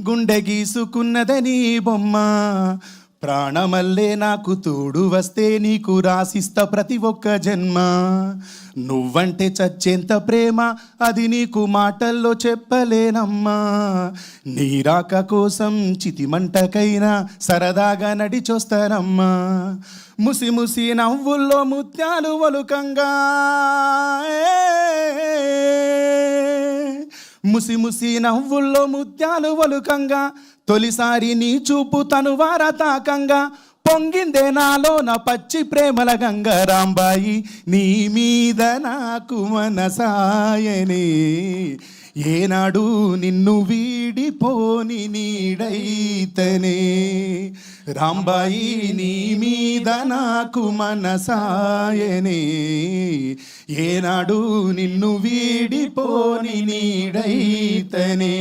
గుండె గీసుకున్నదని బొమ్మ ప్రాణమల్లే నాకు తోడు వస్తే నీకు రాసిస్తా ప్రతి ఒక్క జన్మ నువ్వంటే చచ్చేంత ప్రేమ అది నీకు మాటల్లో చెప్పలేనమ్మా నీ రాక కోసం చితిమంటకైనా సరదాగా నడిచొస్తారమ్మా ముసి ముసి నవ్వుల్లో ముత్యాలు ఒలుకంగా ముసి ముసి నవ్వుల్లో ముత్యాలు ఒలుకంగా తొలిసారి నీ చూపు తనువార తాకంగా పొంగిందే నాలో నా పచ్చి ప్రేమల గంగ రాంబాయి నీ మీద నాకు మనసాయనే ఏనాడు నిన్ను వీడిపోని నీడైతనే రాంబాయి నీ మీద నాకు మనసాయనే ఏనాడు నిన్ను వీడిపోని నీడైతనే